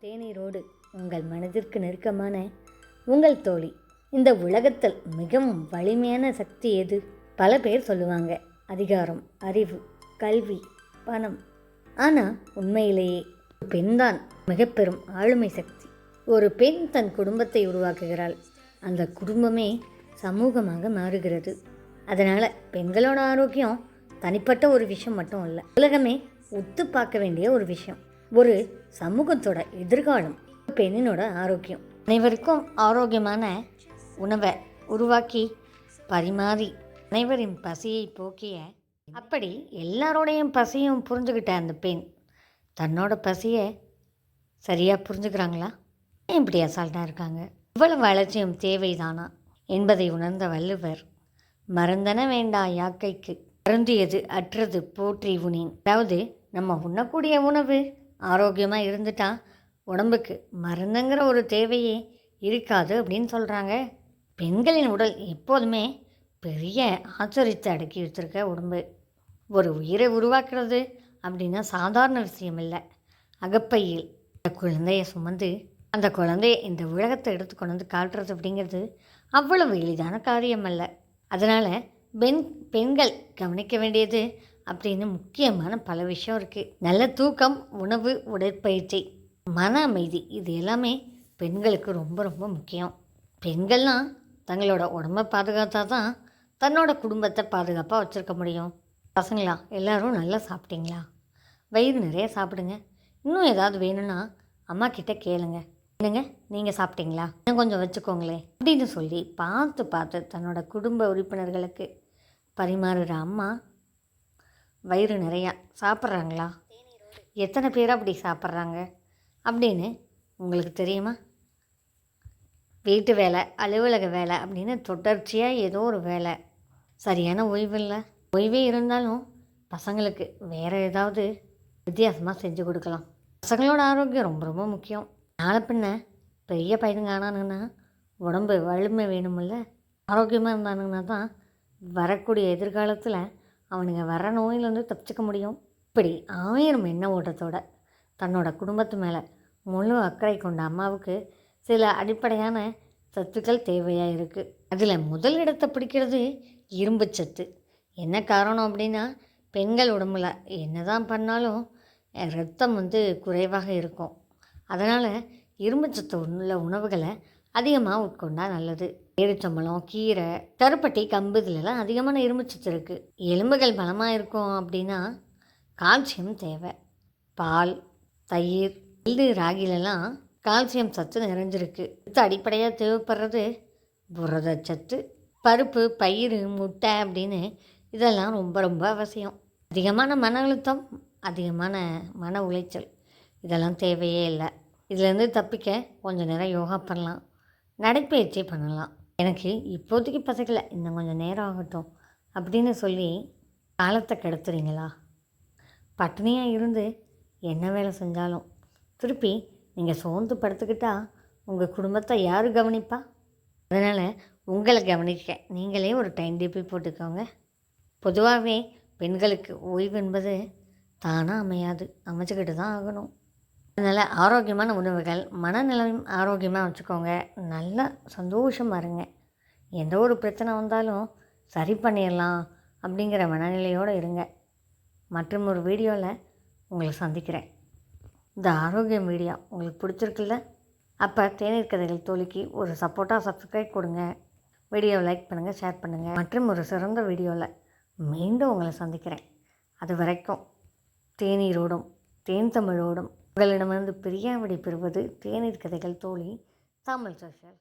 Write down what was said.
தேநீரோடு உங்கள் மனதிற்கு நெருக்கமான உங்கள் தோழி. இந்த உலகத்தில் மிகவும் வலிமையான சக்தி எது? பல பேர் சொல்லுவாங்க அதிகாரம், அறிவு, கல்வி, பணம். ஆனால் உண்மையிலேயே பெண்தான் மிக பெரும் ஆளுமை சக்தி. ஒரு பெண் தன் குடும்பத்தை உருவாக்குகிறாள், அந்த குடும்பமே சமூகமாக மாறுகிறது. அதனால் பெண்களோட ஆரோக்கியம் தனிப்பட்ட ஒரு விஷயம் மட்டும் இல்லை, உலகமே ஒத்து பார்க்க வேண்டிய ஒரு விஷயம். ஒரு சமூகத்தோட எதிர்காலம் பெண்ணினோட ஆரோக்கியம். அனைவருக்கும் ஆரோக்கியமான உணவை உருவாக்கி பரிமாறி அனைவரின் பசியை போக்கிய, அப்படி எல்லாரோடையும் பசியும் புரிஞ்சுக்கிட்ட அந்த பெண் தன்னோட பசியை சரியாக புரிஞ்சுக்கிறாங்களா? இப்படி அசால்ட்டாக இருக்காங்க. இவ்வளவு வளர்ச்சியும் தேவைதானா என்பதை உணர்ந்த வள்ளுவர், மறந்தன வேண்டா யாக்கைக்கு அருந்தியது அற்றது போற்றி உனின். அதாவது நம்ம உண்ணக்கூடிய உணவு ஆரோக்கியமாக இருந்துட்டா உடம்புக்கு மருந்துங்கிற ஒரு தேவையே இருக்காது அப்படின்னு சொல்கிறாங்க. பெண்களின் உடல் எப்போதுமே பெரிய ஆச்சரியத்தை அடக்கி வச்சுருக்க உடம்பு. ஒரு உயிரை உருவாக்குறது அப்படின்னா சாதாரண விஷயம் இல்லை. அகப்பையில் அந்த குழந்தையை சுமந்து அந்த குழந்தைய இந்த உலகத்தை எடுத்து கொண்டு வந்து காட்டுறது அப்படிங்கிறது அவ்வளவு எளிதான காரியம் அல்ல. அதனால் பெண்கள் கவனிக்க வேண்டியது அப்படின்னு முக்கியமான பல விஷயம் இருக்குது. நல்ல தூக்கம், உணவு, உடற்பயிற்சி, மன அமைதி, இது எல்லாமே பெண்களுக்கு ரொம்ப ரொம்ப முக்கியம். பெண்கள்லாம் தங்களோட உடம்பை பாதுகாத்தா தான் தன்னோட குடும்பத்தை பாதுகாப்பாக வச்சுருக்க முடியும். பசங்களா எல்லோரும் நல்லா சாப்பிட்டீங்களா? வயிறு நிறைய சாப்பிடுங்க. இன்னும் ஏதாவது வேணும்னா அம்மா கிட்ட கேளுங்க. என்னங்க நீங்கள் சாப்பிட்டீங்களா, இன்னும் கொஞ்சம் வச்சுக்கோங்களே அப்படின்னு சொல்லி பார்த்து பார்த்து தன்னோட குடும்ப உறுப்பினர்களுக்கு பரிமாறுகிற அம்மா வயிறு நிறையா சாப்பிட்றாங்களா? எத்தனை பேர் அப்படி சாப்பிட்றாங்க அப்படின்னு உங்களுக்கு தெரியுமா? வீட்டு வேலை, அலுவலக வேலை அப்படின்னு தொடர்ச்சியாக ஏதோ ஒரு வேலை, சரியான ஓய்வு இல்லை. ஓய்வே இருந்தாலும் பசங்களுக்கு வேறு ஏதாவது வித்தியாசமாக செஞ்சு கொடுக்கலாம். பசங்களோட ஆரோக்கியம் ரொம்ப ரொம்ப முக்கியம். நாளை பின்ன பெரிய பையனுங்க ஆனானுங்கன்னா உடம்பு வலிமை வேணுமில்ல. ஆரோக்கியமாக இருந்தானுங்கன்னா தான் வரக்கூடிய எதிர்காலத்தில் அவனுங்க வர நோயிலேருந்து தப்பிச்சுக்க முடியும். இப்படி 1000 எண்ண ஓட்டத்தோட தன்னோட குடும்பத்து மேலே முழு அக்கறை கொண்ட அம்மாவுக்கு சில அடிப்படையான சத்துக்கள் தேவையாக இருக்குது. அதில் முதல் இடத்தை பிடிக்கிறது இரும்பு சத்து. என்ன காரணம் அப்படின்னா, பெண்கள் உடம்புல என்ன தான் பண்ணாலும் ரத்தம் குறைவாக இருக்கும். அதனால் இரும்பு சத்து உள்ள உணவுகளை அதிகமாக உட்கொண்டா நல்லது. பேரிச்சம்பழம், கீரை, கருப்பட்டி, கம்பு, இதிலெல்லாம் அதிகமான இரும்புச்சத்து இருக்குது. எலும்புகள் பலமாக இருக்கும் அப்படின்னா கால்சியம் தேவை. பால், தயிர், எள்ளு, ராகிலெல்லாம் கால்சியம் சத்து நிறைஞ்சிருக்கு. அடிப்படையாக தேவைப்படுறது புரதச்சத்து. பருப்பு, பயிறு, முட்டை அப்படின்னு இதெல்லாம் ரொம்ப ரொம்ப அவசியம். அதிகமான மன அழுத்தம், அதிகமான மன உளைச்சல், இதெல்லாம் தேவையே இல்லை. இதிலேருந்து தப்பிக்க கொஞ்சம் நேரம் யோகா பண்ணலாம், நடைப்பயிற்சி பண்ணலாம். எனக்கு இப்போதைக்கு பசங்களை இன்னும் கொஞ்சம் நேரம் ஆகட்டும் அப்படின்னு சொல்லி காலத்தை கெடுத்துறீங்களா? பட்டினியாக இருந்து என்ன வேலை செஞ்சாலும் திருப்பி நீங்கள் சோர்ந்து படுத்துக்கிட்டா உங்கள் குடும்பத்தை யார் கவனிப்பா? அதனால் உங்களை கவனிக்க நீங்களே ஒரு டைம் டேபிள் போட்டுக்கோங்க. பொதுவாகவே பெண்களுக்கு ஓய்வு என்பது தானாக அமையாது, அமைச்சுக்கிட்டு தான் ஆகணும். அதனால் ஆரோக்கியமான உணவுகள், மனநிலையும் ஆரோக்கியமாக வச்சுக்கோங்க. நல்லா சந்தோஷமாக இருங்க. எந்த ஒரு பிரச்சனை வந்தாலும் சரி பண்ணிடலாம் அப்படிங்கிற மனநிலையோடு இருங்க. மற்றும் ஒரு வீடியோவில் உங்களை சந்திக்கிறேன். இந்த ஆரோக்கியம் வீடியோ உங்களுக்கு பிடிச்சிருக்குல்ல? அப்போ தேநீர் கதைகள் தோழிக்கு ஒரு சப்போர்ட்டாக சப்ஸ்கிரைப் கொடுங்க. வீடியோவை லைக் பண்ணுங்கள், ஷேர் பண்ணுங்கள். மற்றும் ஒரு சிறந்த வீடியோவில் மீண்டும் உங்களை சந்திக்கிறேன். அது வரைக்கும் தேநீரோடும் தேன் தமிழோடும் உங்களிடமிருந்து பிரியாவிடை பெறுவது தேநீர் கதைகள் தோழி, தமிழ் சோஷியல்.